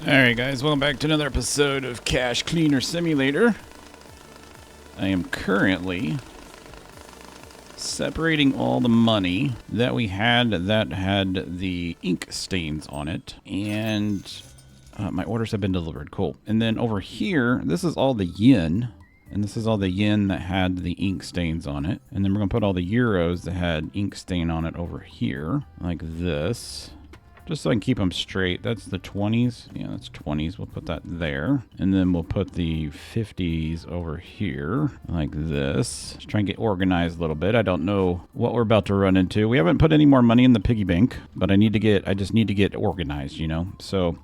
Alright guys, welcome back to another episode of Cash Cleaner Simulator. I am currently separating all the money that we had that had the ink stains on it, and my orders have been delivered. Cool. And then over here, this is all the yen, and this is all the yen that had the ink stains on it. And then we're going to put all the euros that had ink stain on it over here, like this. Just so I can keep them straight. That's the 20s. Yeah, that's 20s. We'll put that there. And then we'll put the 50s over here, like this. Just try and get organized a little bit. I don't know what we're about to run into. We haven't put any more money in the piggy bank, but I just need to get organized, you know? So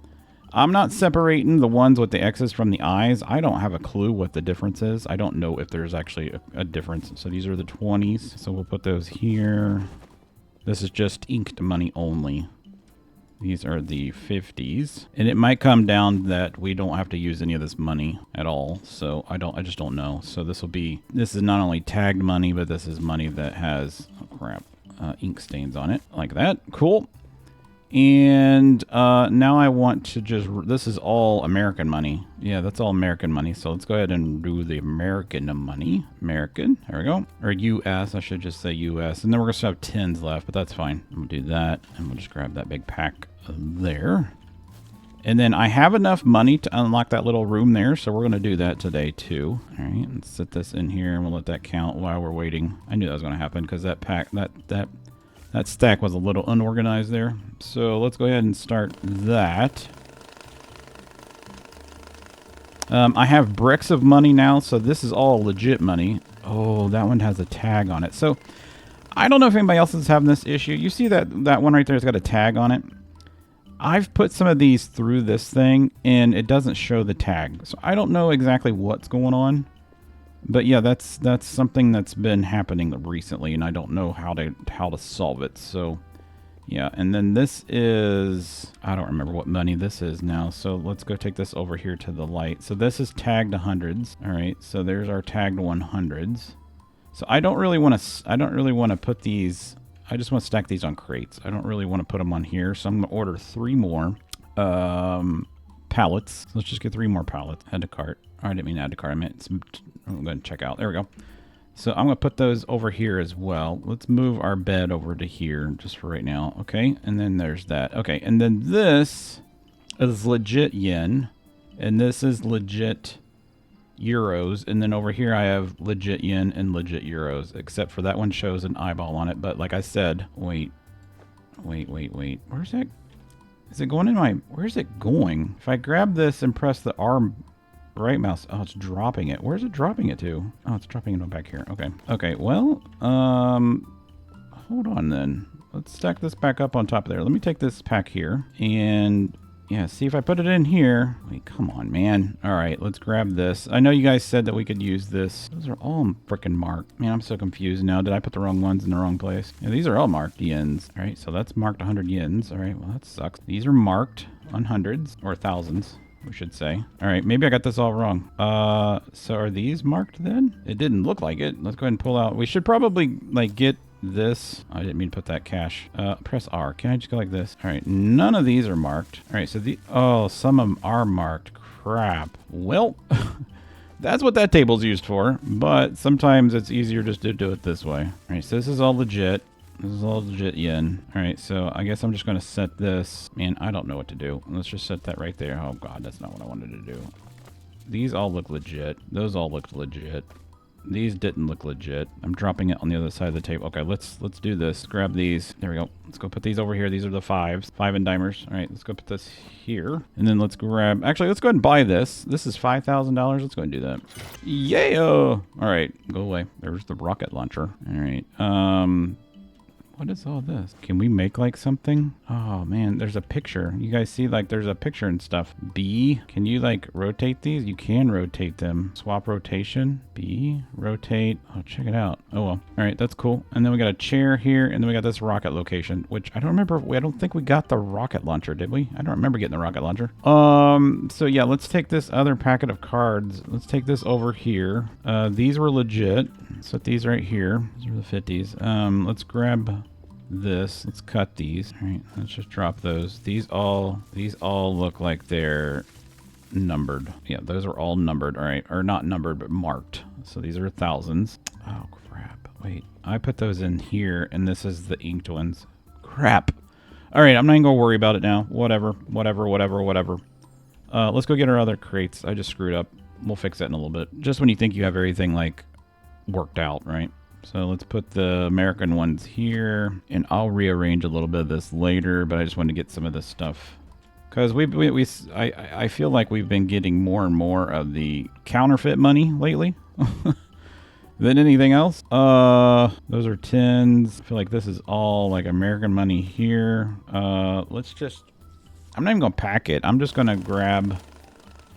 I'm not separating the ones with the X's from the I's. I don't have a clue what the difference is. I don't know if there's actually a difference. So these are the 20s. So we'll put those here. This is just inked money only. These are the 50s, and it might come down that we don't have to use any of this money at all. So I just don't know. So this is not only tagged money, but this is money that has, oh crap, ink stains on it, like that. Cool. And now I want to this is all American money. Yeah, that's all American money. So let's go ahead and do the American money. American, there we go. Or US, I should just say US. And then we're going to have 10s left, but that's fine. We'll do that, and we'll just grab that big pack there. And then I have enough money to unlock that little room there, so we're going to do that today too. All right, let's set this in here, and we'll let that count while we're waiting. I knew that was going to happen because that pack, that stack was a little unorganized there. So let's go ahead and start that. I have bricks of money now, so this is all legit money. Oh, that one has a tag on it. So I don't know if anybody else is having this issue. You see that one right there has got a tag on it? I've put some of these through this thing, and it doesn't show the tag. So I don't know exactly what's going on. But yeah, that's something that's been happening recently, and I don't know how to solve it. So yeah, and then this is, I don't remember what money this is now. So let's go take this over here to the light. So this is tagged 100s. All right, so there's our tagged 100s. So I don't really want to put these. I just want to stack these on crates. I don't really want to put them on here. So I'm going to order 3 more pallets. So let's just get 3 more pallets. Add to cart. I didn't mean add to cart. I meant I'm going to check out. There we go. So I'm going to put those over here as well. Let's move our bed over to here just for right now. Okay. And then there's that. Okay. And then this is legit yen. And this is legit euros. And then over here I have legit yen and legit euros. Except for that one shows an eyeball on it. But like I said, wait. Where's that? Is it going in my... Where's it going? If I grab this and press the arm... Right mouse. Oh, it's dropping it. Where's it dropping it to? Oh, it's dropping it back here. Okay. Okay, well, hold on then. Let's stack this back up on top of there. Let me take this pack here and yeah, see if I put it in here. Wait, come on, man. All right, let's grab this. I know you guys said that we could use this. Those are all freaking marked. Man, I'm so confused now. Did I put the wrong ones in the wrong place? Yeah, these are all marked yens. All right, so that's marked 100 yens. All right, well, that sucks. These are marked on hundreds or thousands, we should say. All right, maybe I got this all wrong. So are these marked then? It didn't look like it. Let's go ahead and pull out. We should probably like get this. I didn't mean to put that cash. Press R. Can I just go like this? All right, none of these are marked. All right, so oh, some of them are marked. Crap. Well, that's what that table's used for, but sometimes it's easier just to do it this way. All right, so this is all legit. This is all legit yen. All right, so I guess I'm just going to set this. Man, I don't know what to do. Let's just set that right there. Oh, God, that's not what I wanted to do. These all look legit. Those all looked legit. These didn't look legit. I'm dropping it on the other side of the table. Okay, let's do this. Grab these. There we go. Let's go put these over here. These are the 5s. 5 and dimers. All right, let's go put this here. And then let's grab... Actually, let's go ahead and buy this. This is $5,000. Let's go ahead and do that. Yeah! All right, go away. There's the rocket launcher. All right. What is all this? Can we make like something? Oh man, there's a picture. You guys see like there's a picture and stuff. B, can you like rotate these? You can rotate them. Swap rotation. B, rotate. Oh, check it out. Oh well. All right, that's cool. And then we got a chair here, and then we got this rocket location, which I don't remember. I don't think we got the rocket launcher, did we? I don't remember getting the rocket launcher. So yeah, let's take this other packet of cards. Let's take this over here. These were legit. Set these right here. These are the 50s. Let's grab this. Let's cut these. All right, let's just drop those. These all look like they're numbered. Yeah, those are all numbered. All right, or not numbered, but marked. So these are thousands. Oh crap! Wait, I put those in here, and this is the inked ones. Crap. All right, I'm not even gonna worry about it now. Whatever. Let's go get our other crates. I just screwed up. We'll fix that in a little bit. Just when you think you have everything like worked out, right? So let's put the American ones here, and I'll rearrange a little bit of this later, but I just wanted to get some of this stuff. Because I feel like we've been getting more and more of the counterfeit money lately than anything else. Those are tens. I feel like this is all like American money here. Let's just, I'm not even going to pack it. I'm just going to grab,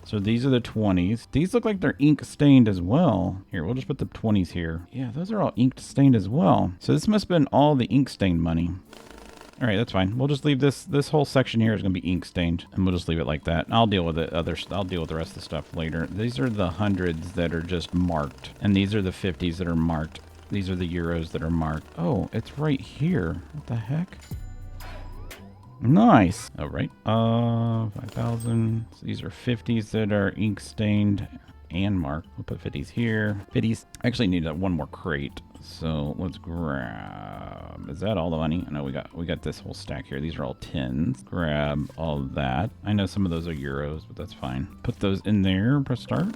so these are the 20s. These look like they're ink stained as well. Here, we'll just put the 20s here. Yeah, those are all ink stained as well. So this must have been all the ink stained money. All right, that's fine. We'll just leave this whole section here is going to be ink stained, and we'll just leave it like that. I'll deal with it. I'll deal with the rest of the stuff later. These are the hundreds that are just marked, and these are the 50s that are marked. These are the euros that are marked. Oh, it's right here. What the heck? Nice. All right. 5,000. So these are 50s that are ink stained and marked. We'll put 50s here. 50s. I actually need one more crate. So let's grab, is that all the money? I know we got this whole stack here. These are all tens. Grab all that. I know some of those are euros, but that's fine. Put those in there, press start.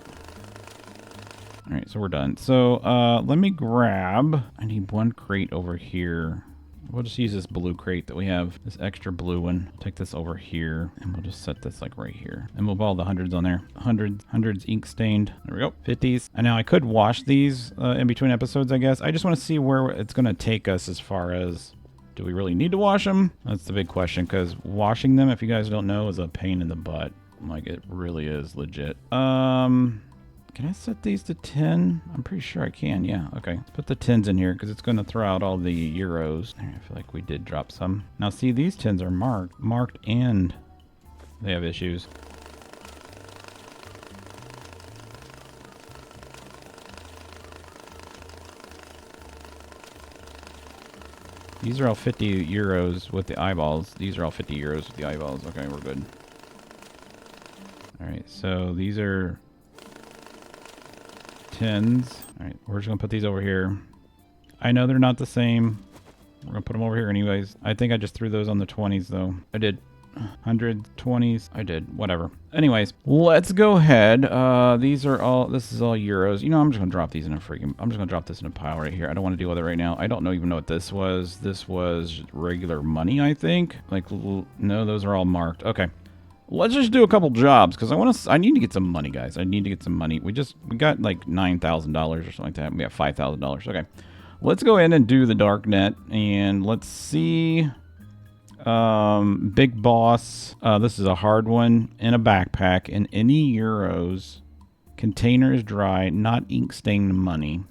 All right, so we're done. So let me grab, I need one crate over here. We'll just use this blue crate that we have, this extra blue one. Take this over here, and we'll just set this like right here. And we'll put all the hundreds on there. Hundreds ink stained. There we go. 50s. And now I could wash these in between episodes, I guess. I just want to see where it's going to take us as far as, do we really need to wash them? That's the big question, because washing them, if you guys don't know, is a pain in the butt. Like, it really is legit. Can I set these to 10? I'm pretty sure I can, yeah. Okay, let's put the 10s in here because it's going to throw out all the euros. I feel like we did drop some. Now see, these 10s are marked and they have issues. These are all 50 euros with the eyeballs. These are all 50 euros with the eyeballs. Okay, we're good. All right, so these are 10s. All right, we're just gonna put these over here. I know they're not the same. We're gonna put them over here anyways. I think I just threw those on the 20s though. I did. 100, 20s. I did. Whatever. Anyways, let's go ahead. These are all, this is all euros. You know, I'm just gonna drop these in a freaking, I'm just gonna drop this in a pile right here. I don't want to deal with it right now. I don't even know what this was. This was regular money, I think. Like, no, those are all marked. Okay. Let's just do a couple jobs because I need to get some money, guys. I need to get some money. We got like $9,000 or something like that. We have $5,000. Okay. Let's go ahead and do the dark net and let's see. Big boss. This is a hard one in a backpack and any euros. Container is dry, not ink stained money.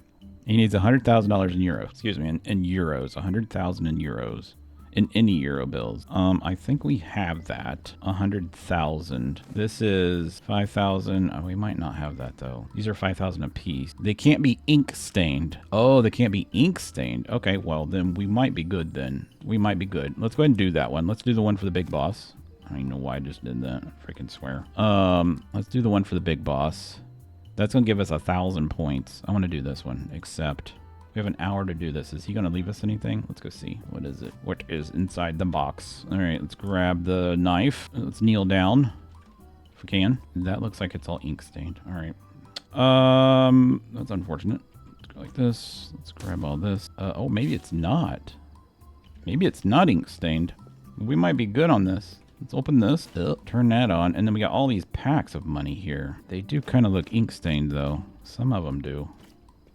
He needs $100,000 in euros. Excuse me, in euros. 100,000 in euros. In any euro bills. I think we have that. 100,000. This is 5,000. Oh, we might not have that though. These are 5,000 a piece. They can't be ink stained. Oh, they can't be ink stained. Okay, well then we might be good then. We might be good. Let's go ahead and do that one. Let's do the one for the big boss. I don't even know why I just did that. I freaking swear. Let's do the one for the big boss. That's gonna give us 1,000 points. I want to do this one, except we have an hour to do this. Is he going to leave us anything? Let's go see. What is it? What is inside the box? All right, let's grab the knife. Let's kneel down if we can. That looks like it's all ink stained. All right. That's unfortunate. Let's go like this. Let's grab all this. Oh, maybe it's not. Maybe it's not ink stained. We might be good on this. Let's open this. Turn that on. And then we got all these packs of money here. They do kind of look ink stained though. Some of them do.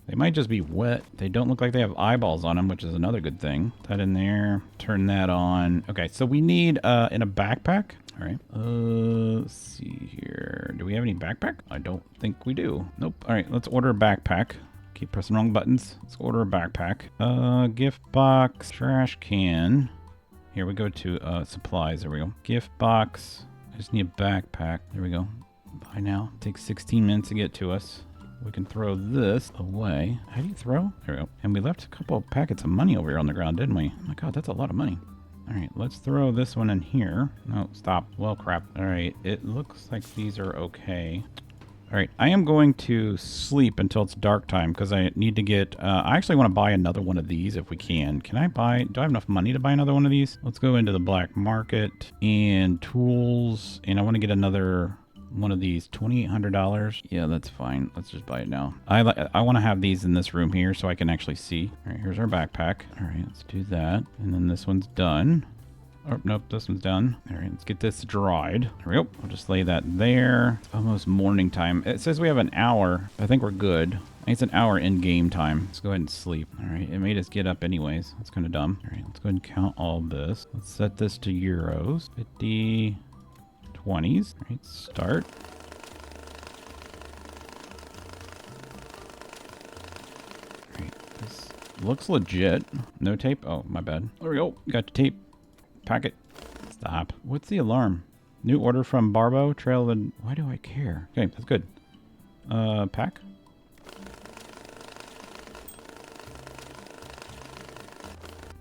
They might just be wet. They don't look like they have eyeballs on them, which is another good thing. Put that in there. Turn that on. Okay, so we need in a backpack. All right. Let's see here. Do we have any backpack? I don't think we do. Nope. All right, let's order a backpack. Keep pressing wrong buttons. Let's order a backpack. Gift box, trash can. Here we go to supplies. There we go. Gift box. I just need a backpack. There we go. Buy now. Takes 16 minutes to get to us. we can throw this away. How do you throw? There we go. And we left a couple of packets of money over here on the ground, didn't we? Oh my god, that's a lot of money. All right, let's throw this one in here. No, stop. Well, crap. All right, it looks like these are okay. All right, I am going to sleep until it's dark time because I need to get... I actually want to buy another one of these if we can. Can I buy... Do I have enough money to buy another one of these? Let's go into the black market and tools. And I want to get another one of these. $2,800. Yeah, that's fine. Let's just buy it now. I want to have these in this room here so I can actually see. All right, here's our backpack. All right, let's do that. And then this one's done. Oh, nope, this one's done. All right, let's get this dried. There we go. I'll just lay that there. It's almost morning time. It says we have an hour. I think we're good. I think it's an hour in game time. Let's go ahead and sleep. All right, it made us get up anyways. That's kind of dumb. All right, let's go ahead and count all this. Let's set this to euros. 50, 20s. All right, start. All right, this looks legit. No tape. Oh, my bad. There we go. Got the tape. Packet. Stop. What's the alarm? New order from Barbo. Trail and... Why do I care? Okay, that's good. Pack.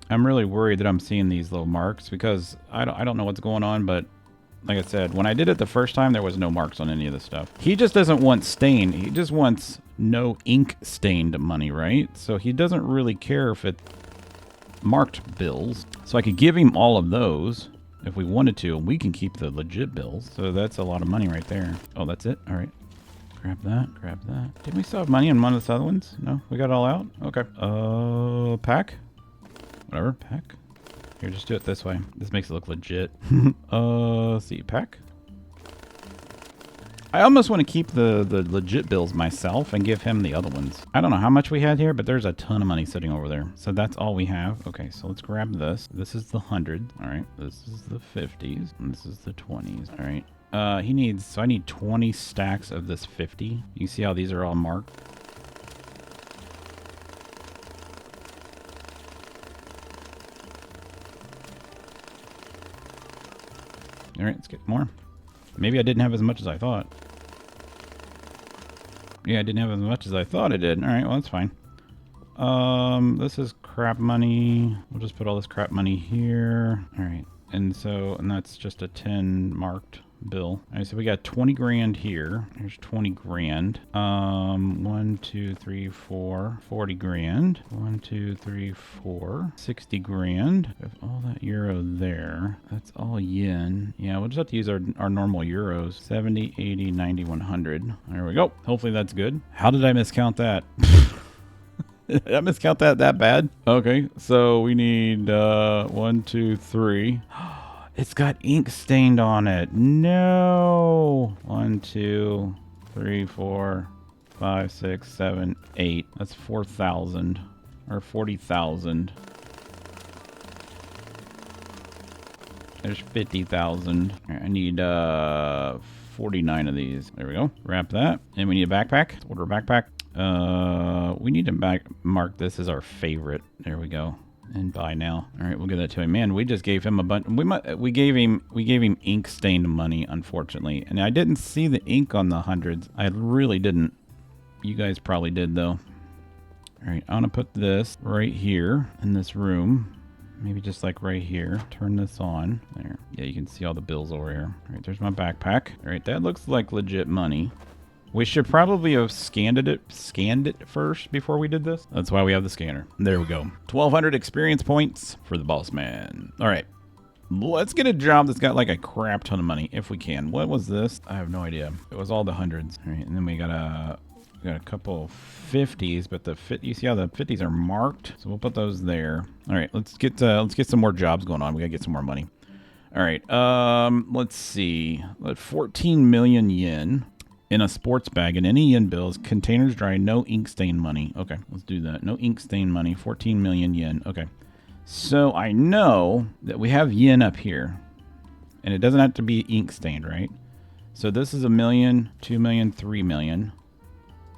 I'm really worried that I'm seeing these little marks because I don't know what's going on, but like I said, when I did it the first time, there was no marks on any of this stuff. He just doesn't want stain. He just wants no ink stained money, right? So he doesn't really care if it marked bills. So I could give him all of those if we wanted to, and we can keep the legit bills. So that's a lot of money right there. Oh, that's it? All right. Grab that. Grab that. Didn't we still have money on one of the other ones? No? We got it all out? Okay. Pack? Whatever. Pack. Here, just do it this way. This makes it look legit. See. Pack. I almost want to keep the legit bills myself and give him the other ones. I don't know how much we had here, but there's a ton of money sitting over there. So that's all we have. Okay, so let's grab this. This is the 100. All right, this is the 50s. And this is the 20s. All right. So I need 20 stacks of this 50. You see how these are all marked? All right, let's get more. Maybe I didn't have as much as I thought. Yeah, I didn't have as much as I thought I did. All right, well, that's fine. This is crap money. We'll just put all this crap money here. All right, and that's just a 10 marked bill. All right, so we got 20 grand here. Here's 20 grand. 1, 2, 3, 4, 40 grand. 1, 2, 3, 4, 60 grand. We have all that euro there. That's all yen. Yeah, we'll just have to use our normal euros. 70, 80, 90, 100. There we go. Hopefully that's good. How did I miscount that? Did I miscount that bad? Okay, so we need 1, 2, 3. It's got ink stained on it. No. 1, 2, 3, 4, 5, 6, 7, 8. That's 4,000 or 40,000. There's 50,000. I need 49 of these. There we go. Wrap that. And we need a backpack. Let's order a backpack. We need to mark this as our favorite. There we go. And buy now. All right, we'll give that to him. Man, we just gave him a bunch. We gave him ink stained money, unfortunately. And I didn't see the ink on the hundreds. I really didn't. You guys probably did though. All right, I want to put this right here in this room. Maybe just like right here. Turn this on. There. Yeah, you can see all the bills over here. All right, there's my backpack. All right, that looks like legit money. We should probably have scanned it first before we did this. That's why we have the scanner. There we go. 1,200 experience points for the boss man. All right. Let's get a job that's got like a crap ton of money if we can. What was this? I have no idea. It was all the hundreds. All right, and then we got a couple 50s, but you see how the 50s are marked? So we'll put those there. All right, let's get some more jobs going on. We gotta get some more money. All right. Let's see. 14 million yen. In a sports bag and any yen bills, containers dry, no ink stain money. Okay, let's do that. No ink stain money, 14 million yen. Okay. So I know that we have yen up here and it doesn't have to be ink stained, right? So this is 1 million, 2 million, 3 million.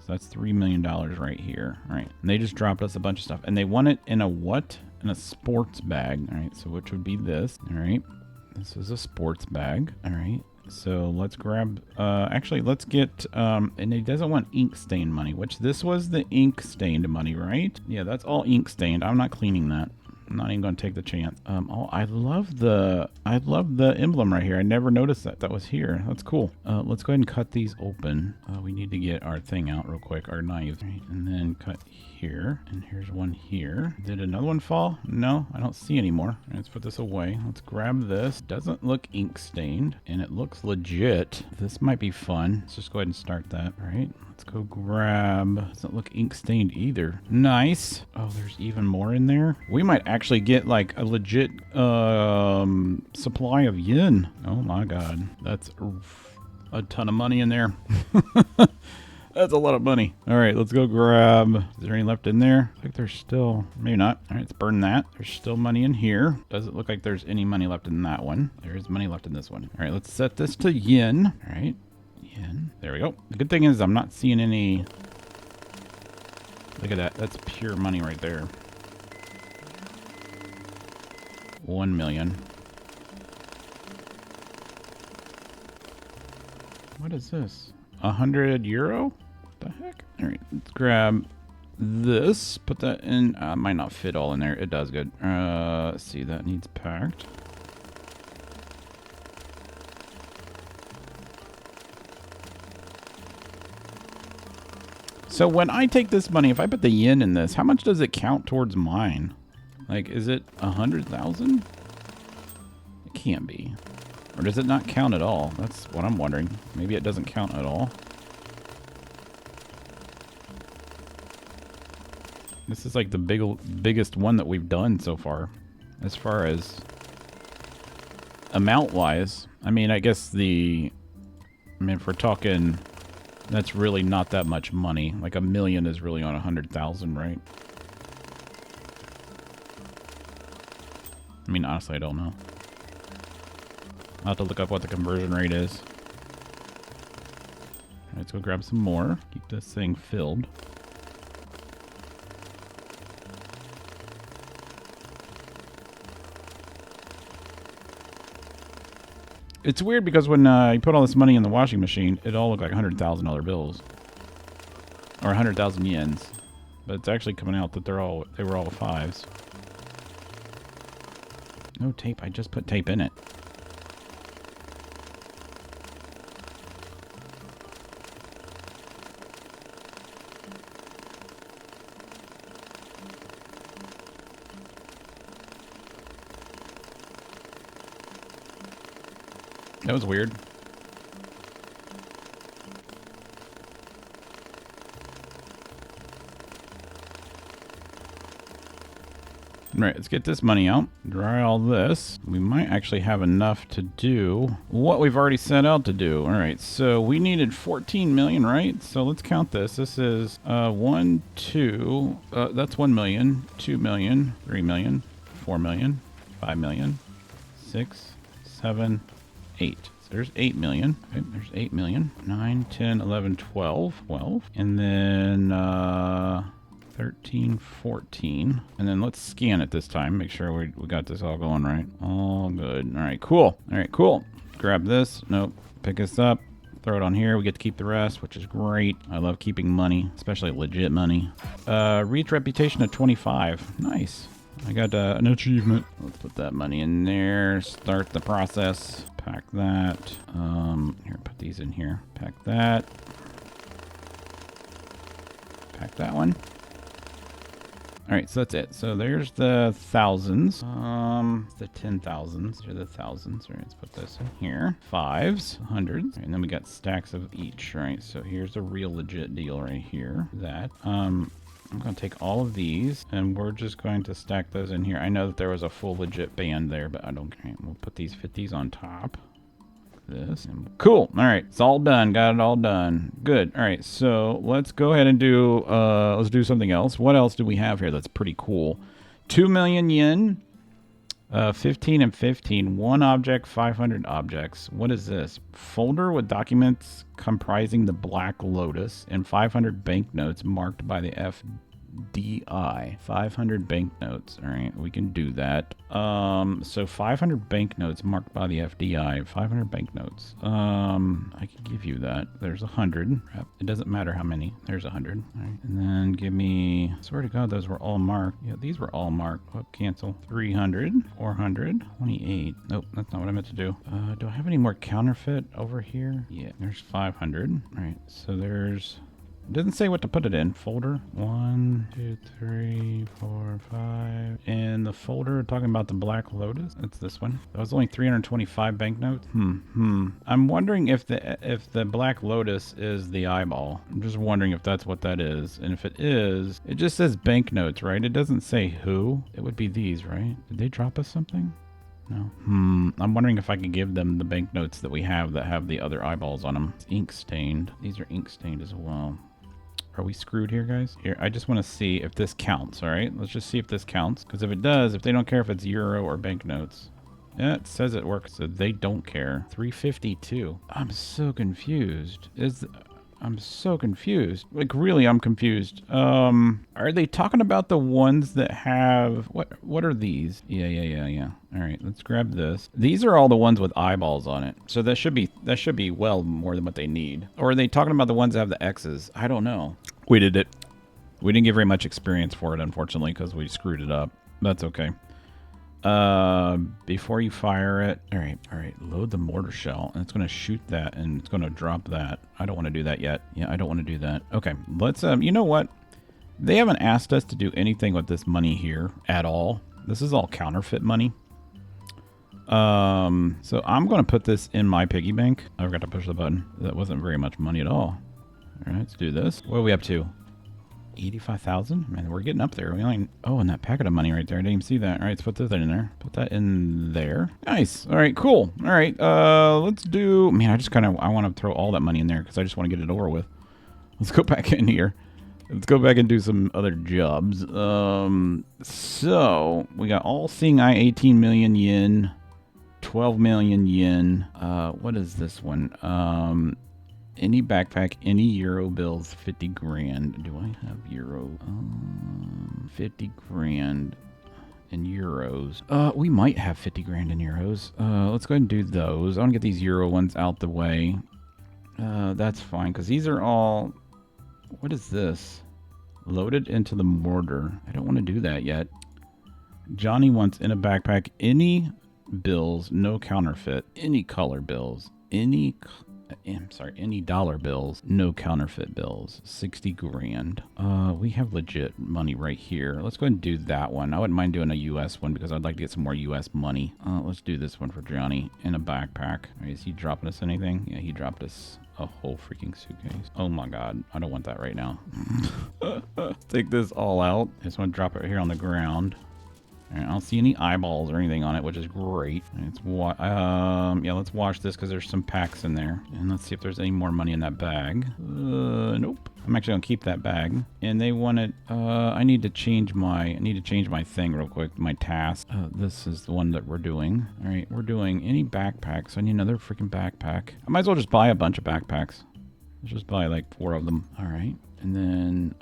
So that's $3 million right here. All right. And they just dropped us a bunch of stuff and they want it in a what? In a sports bag. All right. So which would be this. All right. This is a sports bag. All right. So let's grab, actually, let's get, and he doesn't want ink stained money, which this was the ink stained money, right? Yeah, that's all ink stained. I'm not cleaning that. I'm not even going to take the chance. Oh, I love the emblem right here. I never noticed that was here. That's cool. Let's go ahead and cut these open. We need to get our thing out real quick, our knife, right? And then cut here, and here's one here. Did another one fall? No, I don't see any more. Let's put this away. Let's grab this. Doesn't look ink stained, and it looks legit. This might be fun. Let's just go ahead and start that. All right, let's go grab. Doesn't look ink stained either. Nice. Oh, there's even more in there. We might actually get like a legit supply of yen. Oh my god, that's a ton of money in there. That's a lot of money. All right, let's go grab. Is there any left in there? I think there's still, maybe not. All right, let's burn that. There's still money in here. Doesn't look like there's any money left in that one. There is money left in this one. All right, let's set this to yen. All right, yen. There we go. The good thing is I'm not seeing any. Look at that. That's pure money right there. 1 million. What is this? 100 euro? What the heck? All right, let's grab this. Put that in. Might not fit all in there. It does good. Let's see. That needs packed. So when I take this money, if I put the yen in this, how much does it count towards mine? Like, is it 100,000? It can't be. Or does it not count at all? That's what I'm wondering. Maybe it doesn't count at all. This is like the biggest one that we've done so far. As far as amount-wise. I mean, I guess if we're talking, that's really not that much money. Like 1 million is really on 100,000, right? I mean, honestly, I don't know. I'll have to look up what the conversion rate is. Let's go grab some more. Keep this thing filled. It's weird because when you put all this money in the washing machine, it all looked like $100,000 bills. Or 100,000 yens. But it's actually coming out that they were all fives. No tape. I just put tape in it. That was weird. Right, let's get this money out. Dry all this. We might actually have enough to do what we've already set out to do. All right, so we needed 14 million, right? So let's count this. This is 1, 2, that's 1 million, 2 million, 3 million, 4 million, 5 million, 6, 7, 8. So there's 8 million. Okay, there's 8 million. 9, 10, 11, 12. 12. And then 13, 14. And then let's scan it this time. Make sure we got this all going right. All good. All right, cool. All right, cool. Grab this. Nope. Pick this up. Throw it on here. We get to keep the rest, which is great. I love keeping money, especially legit money. Reach reputation at 25. Nice. I got an achievement. Let's put that money in there. Start the process. Pack that. Here, put these in here. Pack that. Pack that one. All right, so that's it. So there's the thousands. The 10,000s. These are the thousands. All right, let's put this in here. Fives, hundreds, and then we got stacks of each. Right, so here's a real legit deal right here. That. I'm going to take all of these, and we're just going to stack those in here. I know that there was a full legit band there, but I don't care. We'll put these 50s on top. This. Cool. All right. It's all done. Got it all done. Good. All right. So let's go ahead and do, let's do something else. What else do we have here that's pretty cool? 2 million yen, 15 and 15, one object, 500 objects. What is this? Folder with documents comprising the Black Lotus and 500 banknotes marked by the FDI. 500 banknotes. All right, we can do that. So 500 banknotes marked by the FDI. 500 banknotes. I can give you that. There's 100. It doesn't matter how many. There's 100. All right, and then give me. Swear to God, those were all marked. Yeah, these were all marked. Oh, cancel. 300, 400, 28. Nope, that's not what I meant to do. Do I have any more counterfeit over here? Yeah, there's 500. All right, so there's. It doesn't say what to put it in. Folder. 1, 2, 3, 4, 5. In the folder talking about the Black Lotus. That's this one. That was only 325 banknotes. I'm wondering if the Black Lotus is the eyeball. I'm just wondering if that's what that is. And if it is, it just says banknotes, right? It doesn't say who. It would be these, right? Did they drop us something? No. I'm wondering if I could give them the banknotes that we have that have the other eyeballs on them. It's ink stained. These are ink stained as well. Are we screwed here, guys? Here, I just want to see if this counts, all right? Let's just see if this counts. Because if it does, if they don't care if it's euro or banknotes. Yeah, it says it works, so they don't care. 352. I'm so confused. I'm so confused. Like, really, I'm confused. Are they talking about the ones that have... What are these? Yeah. All right, let's grab this. These are all the ones with eyeballs on it. So that should be well more than what they need. Or are they talking about the ones that have the X's? I don't know. We did it. We didn't get very much experience for it, unfortunately, because we screwed it up. That's okay. Before you fire it, all right, load the mortar shell, and it's going to shoot that, and it's going to drop that. I don't want to do that yet. Yeah, I don't want to do that. Okay, let's, you know what? They haven't asked us to do anything with this money here at all. This is all counterfeit money. So I'm going to put this in my piggy bank. I forgot to push the button. That wasn't very much money at all. All right, let's do this. What are we up to? 85,000? Man, we're getting up there. We only... Oh, and that packet of money right there. I didn't even see that. All right, let's put that in there. Put that in there. Nice. All right, cool. All right, let's do... Man, I want to throw all that money in there because I just want to get it over with. Let's go back in here. Let's go back and do some other jobs. So, we got all-seeing eye, 18 million yen, 12 million yen. What is this one? Any backpack, any euro bills, 50 grand. Do I have euro? 50 grand in euros. We might have 50 grand in euros. Let's go ahead and do those. I want to get these euro ones out the way. That's fine, because these are all... What is this? Loaded into the mortar. I don't want to do that yet. Johnny wants in a backpack any bills, no counterfeit. Any color bills. Any dollar bills, no counterfeit bills. 60 grand. We have legit money right here. Let's go ahead and do that one. I wouldn't mind doing a US one because I'd like to get some more US money. Let's do this one for Johnny in a backpack. All right, is he dropping us anything? Yeah, he dropped us a whole freaking suitcase. Oh my God, I don't want that right now. Take this all out. I just want to drop it here on the ground. All right, I don't see any eyeballs or anything on it, which is great. Let's let's wash this because there's some packs in there. And let's see if there's any more money in that bag. Nope. I'm actually gonna keep that bag. And they wanted, I need to change my thing real quick, my task. This is the one that we're doing. All right, we're doing any backpacks. I need another freaking backpack. I might as well just buy a bunch of backpacks. Let's just buy like 4 of them. All right. And then,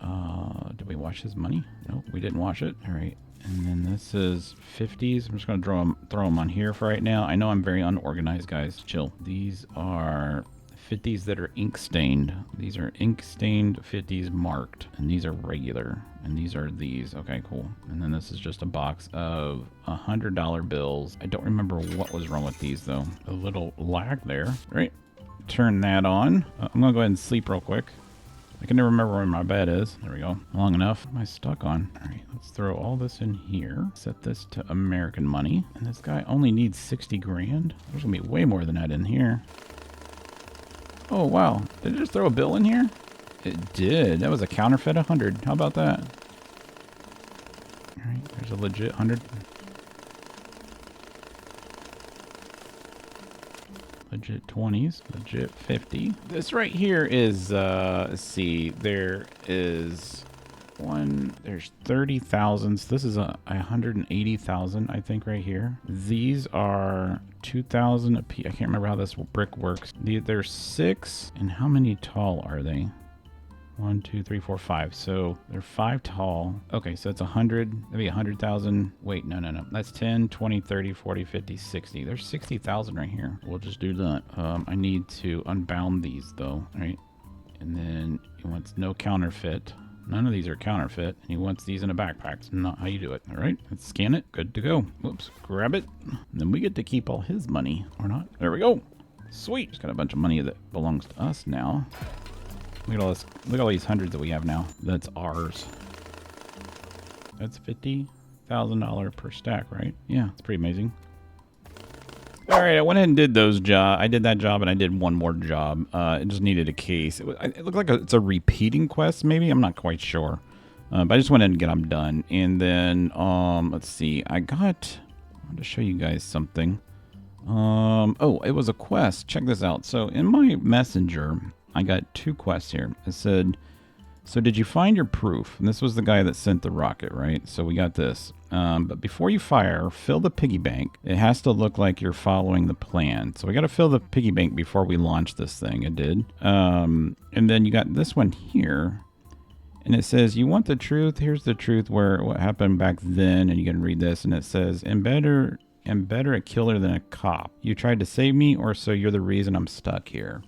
did we wash his money? Nope, we didn't wash it. All right. And then this is 50s. I'm just going to throw them on here for right now. I know I'm very unorganized, guys. Chill. These are 50s that are ink stained. These are ink stained 50s marked. And these are regular. And these are these. Okay, cool. And then this is just a box of $100 bills. I don't remember what was wrong with these, though. A little lag there. All right. Turn that on. I'm going to go ahead and sleep real quick. I can never remember where my bed is. There we go. Long enough. What am I stuck on? All right, let's throw all this in here. Set this to American money. And this guy only needs 60 grand. There's gonna be way more than that in here. Oh, wow. Did it just throw a bill in here? It did. That was a counterfeit 100. How about that? All right, there's a legit 100. Legit 20s, legit 50. This right here is, let's see, there's 30,000. So this is a 180,000, I think, right here. These are 2,000 a piece. I can't remember how this brick works. There's 6, and how many tall are they? 1, 2, 3, 4, 5. So they're 5 tall. Okay, so it's 100. That'd be 100,000. Wait, no. That's 10, 20, 30, 40, 50, 60. There's 60,000 right here. We'll just do that. I need to unbound these though, right? And then he wants no counterfeit. None of these are counterfeit. And he wants these in a backpack. It's not how you do it. All right, let's scan it. Good to go. Whoops, grab it. And then we get to keep all his money or not. There we go. Sweet. Just got a bunch of money that belongs to us now. Look at all this. Look at all these hundreds that we have now. That's ours. That's $50,000 per stack, right? Yeah, it's pretty amazing. All right, I went ahead and did those jobs. I did that job and I did one more job. It just needed a case. It looked like it's a repeating quest, maybe. I'm not quite sure. But I just went ahead and get them done. And then, let's see. I want to show you guys something. Oh, it was a quest. Check this out. So in my messenger, I got 2 quests here. It said, so did you find your proof? And this was the guy that sent the rocket, right? So we got this. But before you fire, fill the piggy bank. It has to look like you're following the plan. So we got to fill the piggy bank before we launch this thing. It did. And then you got this one here. And it says, you want the truth? Here's the truth where what happened back then. And you can read this. And it says, I'm better a killer than a cop. You tried to save me, or so you're the reason I'm stuck here.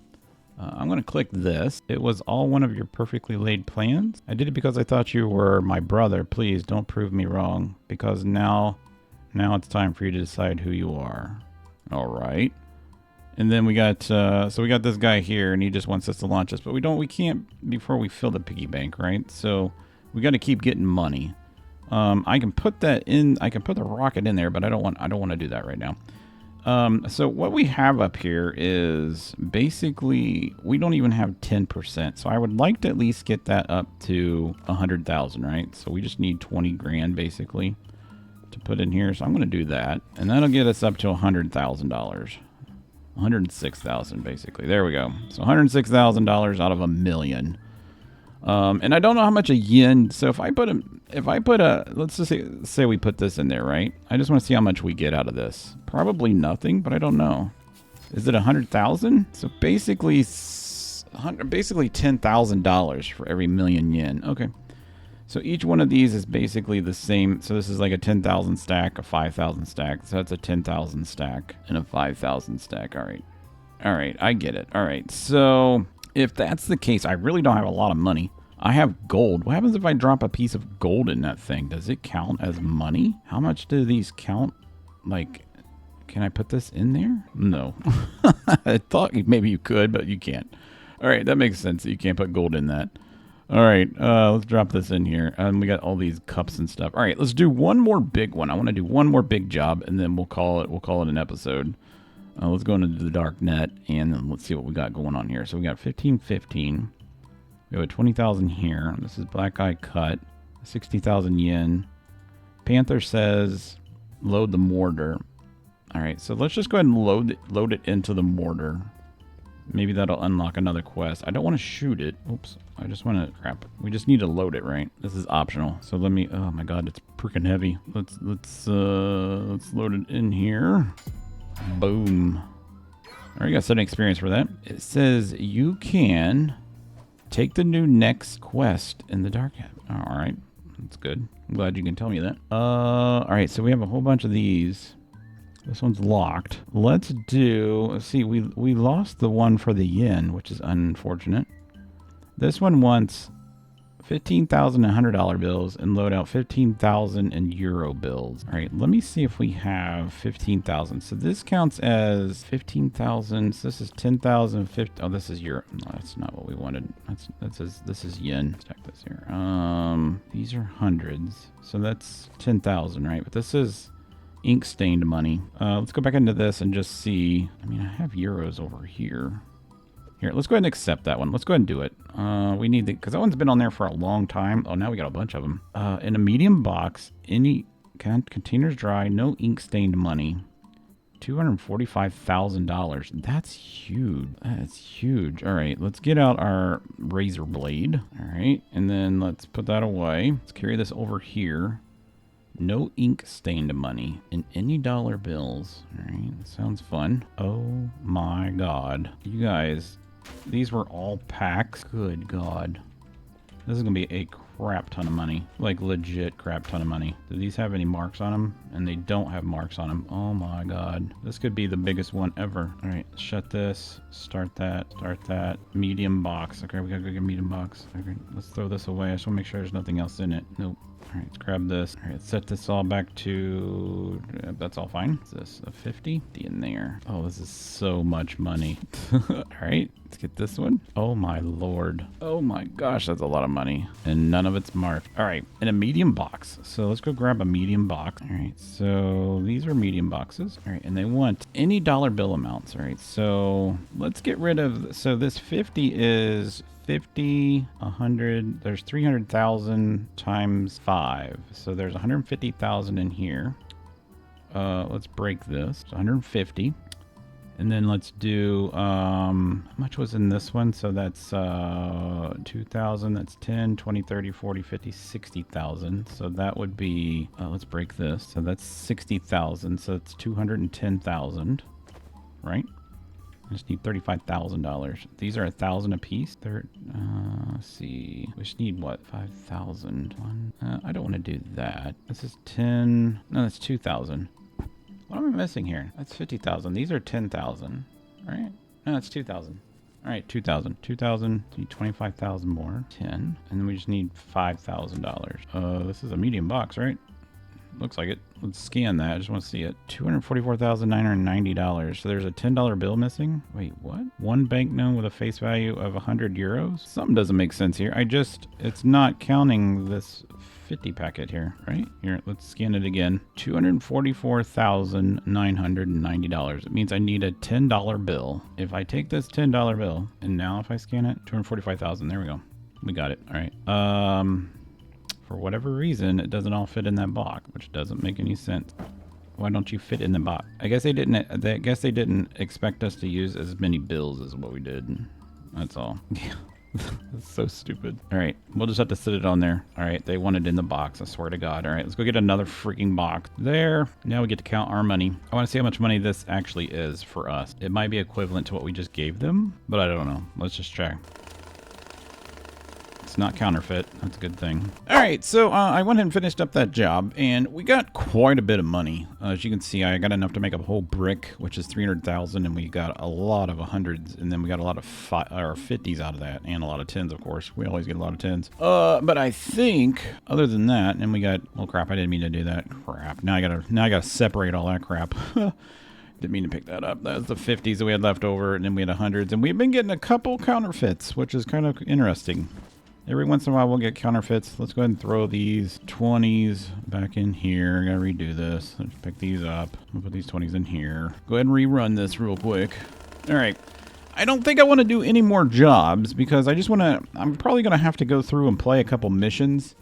I'm going to click this. It was all one of your perfectly laid plans. I did it because I thought you were my brother. Please don't prove me wrong, because now it's time for you to decide who you are. All right. And then we got, so we got this guy here, and he just wants us to launch us, but we can't before we fill the piggy bank, right? So we got to keep getting money. I can put that in, I can put the rocket in there, but I don't want to do that right now. So what we have up here is basically, we don't even have 10%. So I would like to at least get that up to 100,000, right? So we just need 20 grand basically to put in here. So I'm going to do that, and that'll get us up to $100,000, 106,000 basically. There we go. So $106,000 out of $1 million. And I don't know how much a yen. So if I put a, let's just say we put this in there, right? I just want to see how much we get out of this. Probably nothing, but I don't know. Is it 100,000? So basically $10,000 for every million yen. Okay. So each one of these is basically the same. So this is like a 10,000 stack, a 5,000 stack. So that's a 10,000 stack and a 5,000 stack. All right. All right. I get it. All right. So if that's the case, I really don't have a lot of money. I have gold. What happens if I drop a piece of gold in that thing? Does it count as money? How much do these count? Like, can I put this in there? No. I thought maybe you could, but you can't. All right, that makes sense. You can't put gold in that. All right, let's drop this in here. We got all these cups and stuff. All right, let's do one more big one. I want to do one more big job, and then we'll call it an episode. Let's go into the dark net, and then let's see what we got going on here. So we got 1515. We have a 20,000 here. This is black eye cut. 60,000 yen. Panther says load the mortar. All right, so let's just go ahead and load it into the mortar. Maybe that'll unlock another quest. I don't want to shoot it. Oops. I just want to, crap. We just need to load it, right? This is optional. So let me, oh my God, it's freaking heavy. Let's load it in here. Boom. All right, got some experience for that. It says you can take the new next quest in the dark. All right, that's good. I'm glad you can tell me that. All right, so we have a whole bunch of these. This one's locked. Let's see, we lost the one for the yen, which is unfortunate. This one wants 15,000 $100 bills and load out 15,000 in euro bills. All right, let me see if we have 15,000. So this counts as 15,000. So this is 10,000. Oh, this is euro. No, that's not what we wanted. This is yen. Stack this here. These are hundreds. So that's 10,000, right? But this is ink stained money. Let's go back into this and just see. I mean, I have euros over here. Here, let's go ahead and accept that one. Let's go ahead and do it. We need the, because that one's been on there for a long time. Oh, now we got a bunch of them. In a medium box, any containers dry, no ink stained money. $245,000. That's huge. That's huge. All right, let's get out our razor blade. All right, and then let's put that away. Let's carry this over here. No ink stained money in any dollar bills. All right, that sounds fun. Oh my God. You guys, these were all packs. Good God. This is going to be a crap ton of money. Like, legit crap ton of money. Do these have any marks on them? And they don't have marks on them. Oh my god. This could be the biggest one ever. Alright, shut this. Start that. Start that. Medium box. Okay, we gotta go get medium box. Okay, let's throw this away. I just want to make sure there's nothing else in it. Nope. Alright, let's grab this. Alright, set this all back to... that's all fine. Is this a 50? In there. Oh, this is so much money. Alright, let's get this one. Oh my lord. Oh my gosh, that's a lot of money. And none of it's marked. Alright, in a medium box. So let's go grab a medium box. Alright, so these are medium boxes. Alright, and they want any dollar bill amounts. Alright, so let's get rid of... so this 50 is... 50, 100, there's 300,000 times 5. So there's 150,000 in here. Let's break this. It's 150. And then let's do, how much was in this one? So that's 2,000, that's 10, 20, 30, 40, 50, 60,000. So that would be, let's break this. So that's 60,000. So it's 210,000, right? I just need $35,000. These are 1,000 a piece. Let's see. We just need what? 5,000. I don't want to do that. This is 10. No, that's 2,000. What am I missing here? That's 50,000. These are 10,000. Right? No, that's 2,000. All right, 2,000. 2,000. Need 25,000 more. 10. And then we just need $5,000. This is a medium box, right? Looks like it. Let's scan that. I just want to see it. $244,990. So there's a $10 bill missing. Wait, what? One banknote with a face value of 100 euros? Something doesn't make sense here. It's not counting this 50 packet here, right? Here, let's scan it again. $244,990. It means I need a $10 bill. If I take this $10 bill, and now if I scan it, 245,000. There we go. We got it. All right. For whatever reason, it doesn't all fit in that box, which doesn't make any sense. Why don't you fit in the box? I guess they didn't. I guess they didn't expect us to use as many bills as what we did. That's all. Yeah, that's so stupid. All right, we'll just have to sit it on there. All right, they want it in the box. I swear to God. All right, let's go get another freaking box. There. Now we get to count our money. I want to see how much money this actually is for us. It might be equivalent to what we just gave them, but I don't know. Let's just check. It's not counterfeit. That's a good thing. All right, so I went ahead and finished up that job, and we got quite a bit of money. As you can see, I got enough to make a whole brick, which is 300,000, and we got a lot of 100s, and then we got a lot of 50s out of that, and a lot of 10s, of course. We always get a lot of 10s. But I think, other than that, and we got... oh crap! I didn't mean to do that. Crap! Now I gotta separate all that crap. Didn't mean to pick that up. That was the 50s that we had left over, and then we had 100s, and we've been getting a couple counterfeits, which is kind of interesting. Every once in a while we'll get counterfeits. Let's go ahead and throw these 20s back in here. Gotta redo this. Let's pick these up. We'll put these 20s in here. Go ahead and rerun this real quick. All right. I don't think I want to do any more jobs because I just want to... I'm probably going to have to go through and play a couple missions.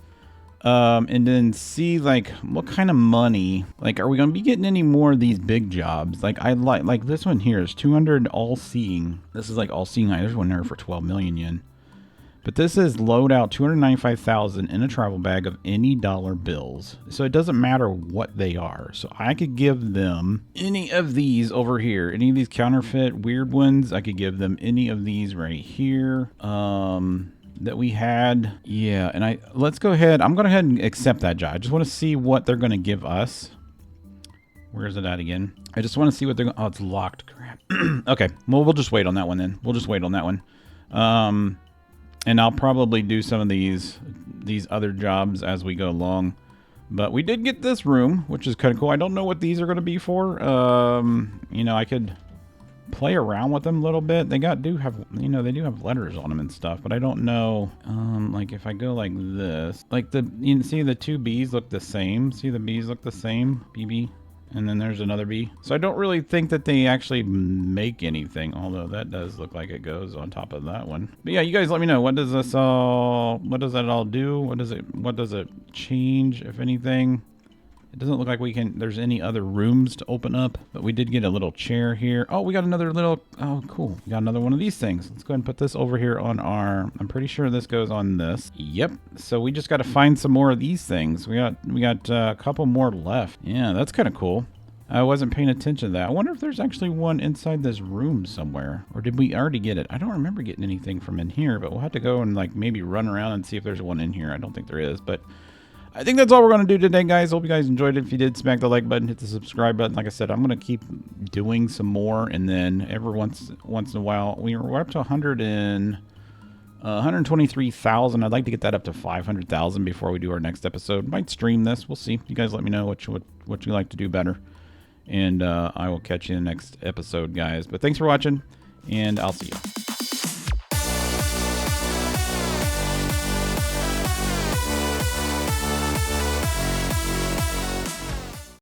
And then see like what kind of money, like, are we going to be getting any more of these big jobs? Like I like this one here is 200 all seeing. This is like all seeing. There's one there for 12 million yen. But this is load out 295,000 in a travel bag of any dollar bills. So it doesn't matter what they are. So I could give them any of these over here. Any of these counterfeit weird ones. I could give them any of these right here. That we had. Yeah, and let's go ahead. I'm going to go ahead and accept that job. I just want to see what they're going to give us. Where is it at again? I just want to see what they're going to... oh, it's locked. Crap. Okay, well, we'll just wait on that one then. We'll just wait on that one. And I'll probably do some of these other jobs as we go along. But we did get this room, which is kind of cool. I don't know what these are going to be for. You know, I could play around with them a little bit. They do have letters on them and stuff, but I don't know. Like if I go like this, like you can see the two B's look the same. See the B's look the same, BB. And then there's another B. So I don't really think that they actually make anything, although that does look like it goes on top of that one. But yeah, you guys let me know. What does that all do? What does it change, if anything? It doesn't look like there's any other rooms to open up, but we did get a little chair here. Oh, we got another little, oh, cool. We got another one of these things. Let's go ahead and put this over here on I'm pretty sure this goes on this. Yep. So we just got to find some more of these things. We got a couple more left. Yeah, that's kind of cool. I wasn't paying attention to that. I wonder if there's actually one inside this room somewhere. Or did we already get it? I don't remember getting anything from in here, but we'll have to go and like maybe run around and see if there's one in here. I don't think there is, but I think that's all we're going to do today, guys. Hope you guys enjoyed it. If you did, smack the like button, hit the subscribe button. Like I said, I'm going to keep doing some more, and then every once in a while, we're up to 123,000. I'd like to get that up to 500,000 before we do our next episode. Might stream this. We'll see. You guys let me know what you like to do better. And I will catch you in the next episode, guys. But thanks for watching, and I'll see you.